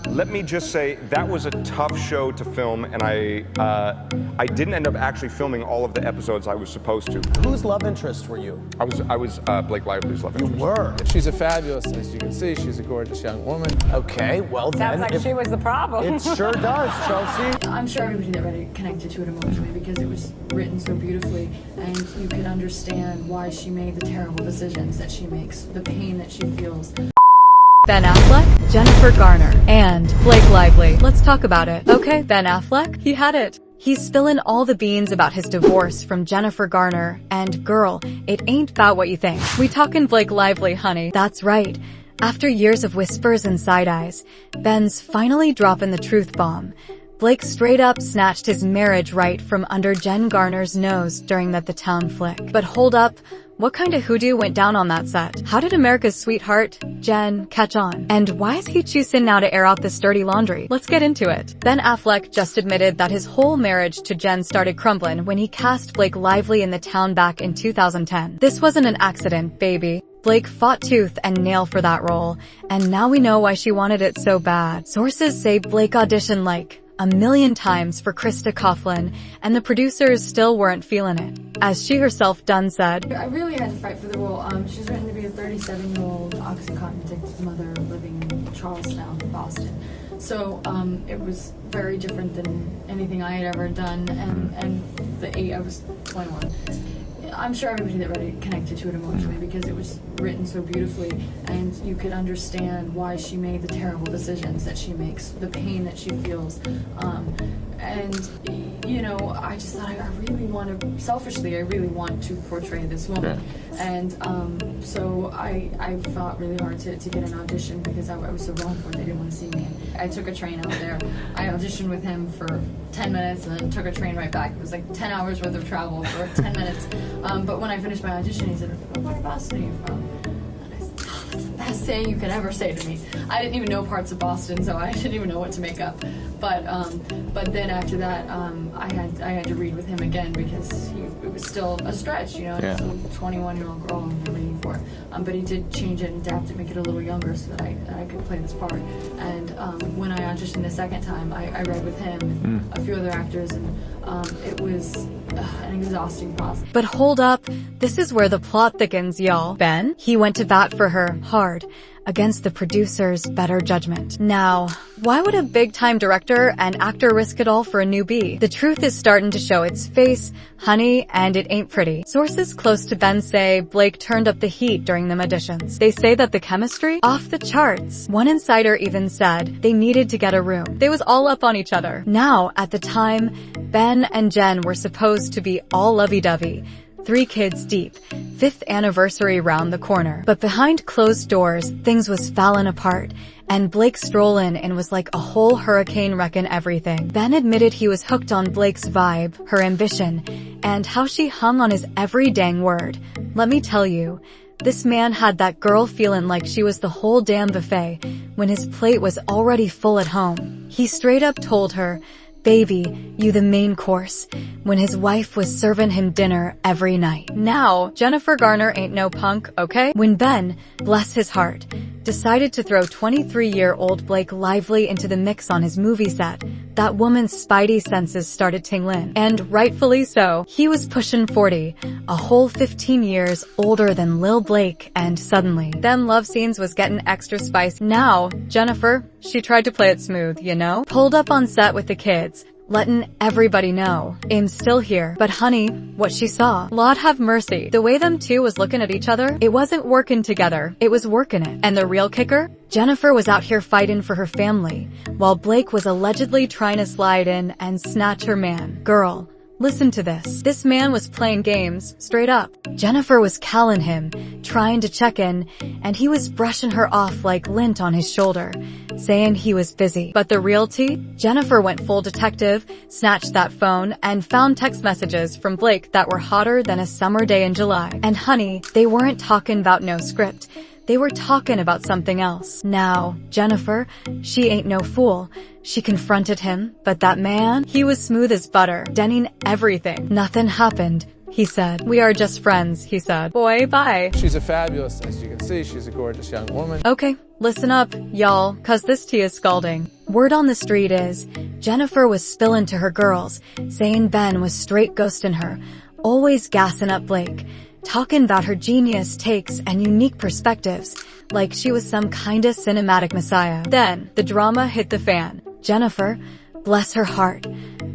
Let me just say that was a tough show to film, and I didn't end up actually filming all of the episodes I was supposed to. Whose love interest were you? I was Blake Lively's love interest. You were? She's a fabulous, as you can see, she's a gorgeous young woman. Okay, well then. Sounds like she was the problem. It sure does, Chelsea. I'm sure everybody that read it connected to it emotionally because it was written so beautifully, and you could understand why she made the terrible decisions that she makes, the pain that she feels. Ben Affleck, Jennifer Garner, and Blake Lively. Let's talk about it. Okay, Ben Affleck, he had it. He's spilling all the beans about his divorce from Jennifer Garner, and girl, it ain't about what you think. We talkin' Blake Lively, honey. That's right. After years of whispers and side eyes, Ben's finally dropping the truth bomb. Blake straight up snatched his marriage right from under Jen Garner's nose during that The Town flick. But hold up, what kind of hoodoo went down on that set? How did America's sweetheart, Jen, catch on? And why is he choosing now to air out this dirty laundry? Let's get into it. Ben Affleck just admitted that his whole marriage to Jen started crumbling when he cast Blake Lively in The Town back in 2010. This wasn't an accident, baby. Blake fought tooth and nail for that role, and now we know why she wanted it so bad. Sources say Blake auditioned like 1,000,000 times for Krista Coughlin, and the producers still weren't feeling it. As she herself done said, I really had to fight for the role. She's written to be a 37-year-old Oxycontin-addicted mother living in Charlestown, Boston. So it was very different than anything I had ever done, and I was 21. I'm sure everybody that read it connected to it emotionally because it was written so beautifully, and you could understand why she made the terrible decisions that she makes, the pain that she feels. And, you know, I just thought I really want to, selfishly, I really want to portray this woman. And so I fought really hard to get an audition because I was so wrong for it. They didn't want to see me. I took a train out there. I auditioned with him for 10 minutes and then took a train right back. It was like 10 hours worth of travel for 10 minutes. But when I finished my audition, he said, "What part of Boston are you from?" And I said, "Oh, that's the best saying you could ever say to me." I didn't even know parts of Boston, so I didn't even know what to make up. But then after that, I had to read with him again because it was still a stretch, you know. It's a 21-year-old girl I'm reading for. But he did change it and adapt it, make it a little younger so that I could play this part. And when I auditioned the second time, I read with him and a few other actors, and it was an exhausting process. but hold up, this is where the plot thickens, y'all. Ben, he went to bat for her, hard, against the producer's better judgment. Now, why would a big-time director and actor risk it all for a newbie? The truth is starting to show its face, honey, and it ain't pretty. Sources close to Ben say Blake turned up the heat during them auditions. They say that the chemistry? Off the charts. One insider even said they needed to get a room. They was all up on each other. Now, at the time, Ben and Jen were supposed to be all lovey-dovey. 3 kids deep, 5th anniversary round the corner. But behind closed doors, things was falling apart, and Blake strolled in and was like a whole hurricane wrecking everything. Ben admitted he was hooked on Blake's vibe, her ambition, and how she hung on his every dang word. Let me tell you, this man had that girl feeling like she was the whole damn buffet when his plate was already full at home. He straight up told her, "Baby, you the main course," when his wife was serving him dinner every night. Now, Jennifer Garner ain't no punk, okay? When Ben, bless his heart, decided to throw 23-year-old Blake Lively into the mix on his movie set, that woman's spidey senses started tingling. And rightfully so. He was pushing 40, a whole 15 years older than Lil Blake, and suddenly, them love scenes was getting extra spicy. Now, Jennifer, she tried to play it smooth, you know? Pulled up on set with the kids, letting everybody know, I'm still here. But honey, what she saw, Lord have mercy. The way them two was looking at each other, it wasn't working together, it was working it. And the real kicker? Jennifer was out here fighting for her family, while Blake was allegedly trying to slide in and snatch her man. Girl, listen to this. This man was playing games, straight up. Jennifer was calling him, trying to check in, and he was brushing her off like lint on his shoulder, saying he was busy. But the real tea? Jennifer went full detective, snatched that phone, and found text messages from Blake that were hotter than a summer day in July. And honey, they weren't talking about no script. They were talking about something else. Now, Jennifer, she ain't no fool. She confronted him, but that man, he was smooth as butter, denning everything. Nothing happened. he said. We are just friends, he said. Boy, bye. She's a fabulous, as you can see, she's a gorgeous young woman. Okay, listen up, y'all, cause this tea is scalding. Word on the street is, Jennifer was spilling to her girls, saying Ben was straight ghosting her, always gassing up Blake, talking about her genius takes and unique perspectives, like she was some kinda cinematic messiah. Then, the drama hit the fan. Jennifer, bless her heart,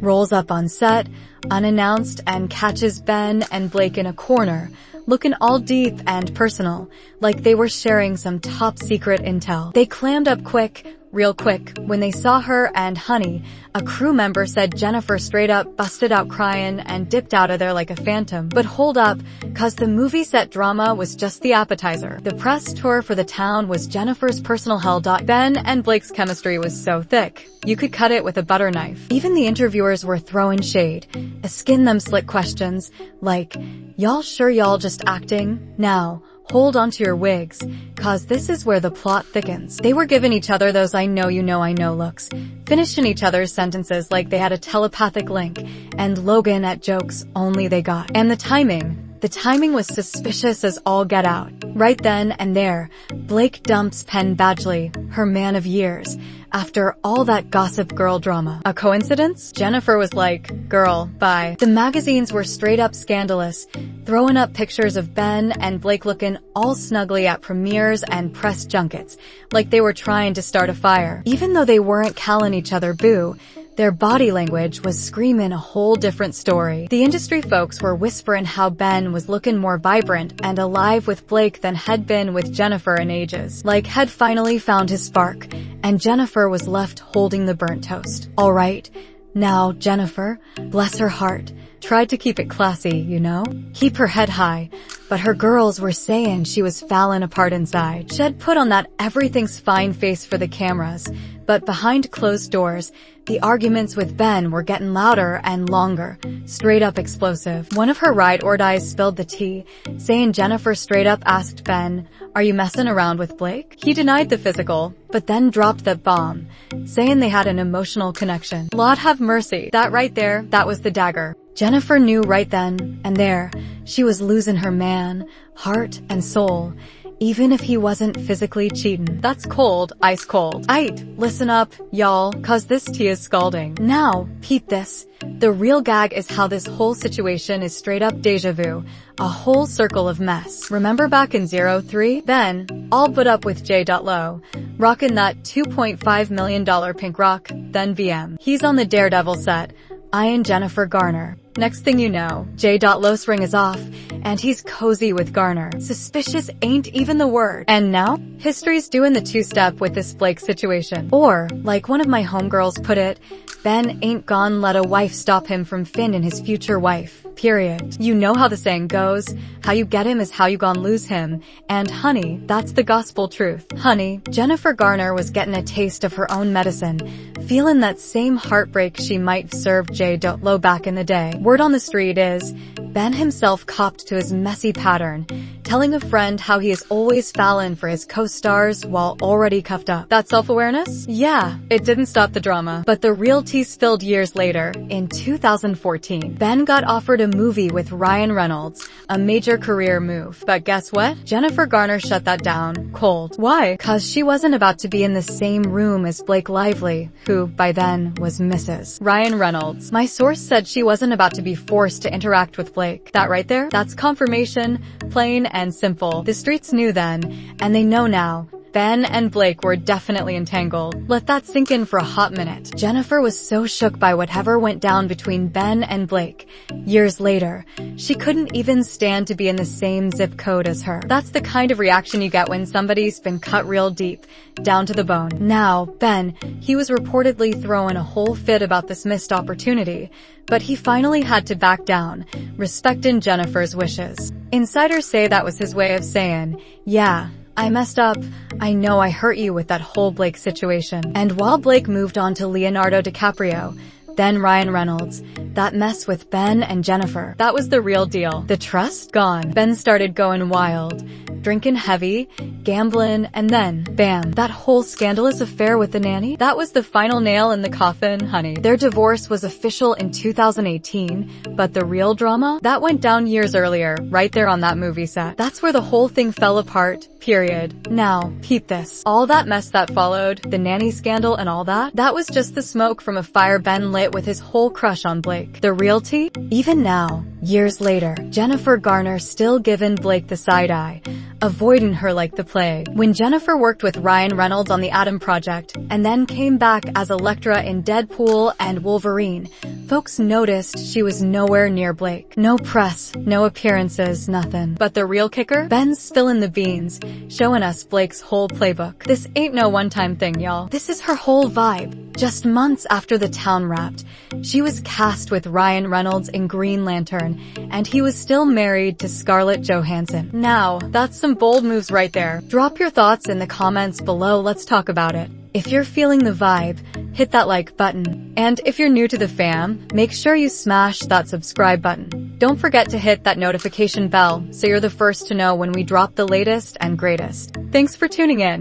rolls up on set, unannounced, and catches Ben and Blake in a corner, looking all deep and personal, like they were sharing some top secret intel. They clammed up quick, real quick, when they saw her and Honey. A crew member said Jennifer straight up busted out crying and dipped out of there like a phantom. But hold up, cause the movie set drama was just the appetizer. The press tour for the town was Jennifer's personal hell. Ben and Blake's chemistry was so thick, you could cut it with a butter knife. Even the interviewers were throwing shade, asking them slick questions, like, y'all sure y'all just acting? Now, hold on to your wigs, cause this is where the plot thickens. They were giving each other those I know you know I know looks, finishing each other's sentences like they had a telepathic link, and Logan at jokes only they got. And the timing was suspicious as all get out. Right then and there, Blake dumps Penn Badgley, her man of years, after all that Gossip Girl drama. A coincidence? Jennifer was like, girl, bye. The magazines were straight up scandalous, throwing up pictures of Ben and Blake looking all snugly at premieres and press junkets, like they were trying to start a fire. Even though they weren't calling each other boo, their body language was screaming a whole different story. The industry folks were whispering how Ben was looking more vibrant and alive with Blake than had been with Jennifer in ages. Like had finally found his spark, and Jennifer was left holding the burnt toast. Alright, now Jennifer, bless her heart, tried to keep it classy, you know? Keep her head high, but her girls were saying she was falling apart inside. She'd put on that everything's fine face for the cameras, but behind closed doors, the arguments with Ben were getting louder and longer, straight up explosive. One of her ride or dies spilled the tea, saying Jennifer straight up asked Ben, "Are you messing around with Blake?" He denied the physical, but then dropped that bomb, saying they had an emotional connection. Lord have mercy. That right there, that was the dagger. Jennifer knew right then and there she was losing her man, heart and soul, even if he wasn't physically cheating. That's cold, ice cold. Aight, listen up, y'all, cause this tea is scalding. Now, peep this. The real gag is how this whole situation is straight up deja vu, a whole circle of mess. Remember back in 03? Ben, all but up with J. Lo, rocking that $2.5 million pink rock, then VM. He's on the Daredevil set, eyeing Jennifer Garner. Next thing you know, J. Lo's ring is off, and he's cozy with Garner. Suspicious ain't even the word. And now, history's doing the two-step with this Blake situation. Or, like one of my homegirls put it, Ben ain't gon' let a wife stop him from finding his future wife. Period. You know how the saying goes, how you get him is how you gon' lose him. And honey, that's the gospel truth. Honey, Jennifer Garner was getting a taste of her own medicine, feeling that same heartbreak she might serve J. Lo back in the day. Word on the street is, Ben himself copped to his messy pattern, telling a friend how he is always falling for his co-stars while already cuffed up. That self-awareness? Yeah, it didn't stop the drama. But the real tea spilled years later, in 2014. Ben got offered a movie with Ryan Reynolds, a major career move. But guess what? Jennifer Garner shut that down, cold. Why? Cause she wasn't about to be in the same room as Blake Lively, who, by then, was Mrs. Ryan Reynolds. My source said she wasn't about to be forced to interact with Blake. That right there? That's confirmation, plain and simple. The streets knew then, and they know now. Ben and Blake were definitely entangled. Let that sink in for a hot minute. Jennifer was so shook by whatever went down between Ben and Blake. Years later, she couldn't even stand to be in the same zip code as her. That's the kind of reaction you get when somebody's been cut real deep, down to the bone. Now, Ben, he was reportedly throwing a whole fit about this missed opportunity, but he finally had to back down, respecting Jennifer's wishes. Insiders say that was his way of saying, yeah, I messed up. I know I hurt you with that whole Blake situation. And while Blake moved on to Leonardo DiCaprio, Then Ryan Reynolds. That mess with Ben and Jennifer. That was the real deal. The trust gone. Ben started going wild. Drinking heavy, gambling, and then, bam, that whole scandalous affair with the nanny? That was the final nail in the coffin, honey. Their divorce was official in 2018, but the real drama? That went down years earlier, right there on that movie set. That's where the whole thing fell apart, period. Now, peep this. All that mess that followed, the nanny scandal and all that, that was just the smoke from a fire Ben lit with his whole crush on Blake. The real tea? Even now, years later, Jennifer Garner still giving Blake the side eye, avoiding her like the plague. When Jennifer worked with Ryan Reynolds on the Atom Project, and then came back as Elektra in Deadpool and Wolverine, folks noticed she was nowhere near Blake. No press, no appearances, nothing. But the real kicker? Ben's spilling the beans, showing us Blake's whole playbook. This ain't no one-time thing, y'all. This is her whole vibe. Just months after the town wrapped, she was cast with Ryan Reynolds in Green Lantern, and he was still married to Scarlett Johansson. Now, that's some bold moves right there. Drop your thoughts in the comments below, let's talk about it. If you're feeling the vibe, hit that like button. And if you're new to the fam, make sure you smash that subscribe button. Don't forget to hit that notification bell so you're the first to know when we drop the latest and greatest. Thanks for tuning in.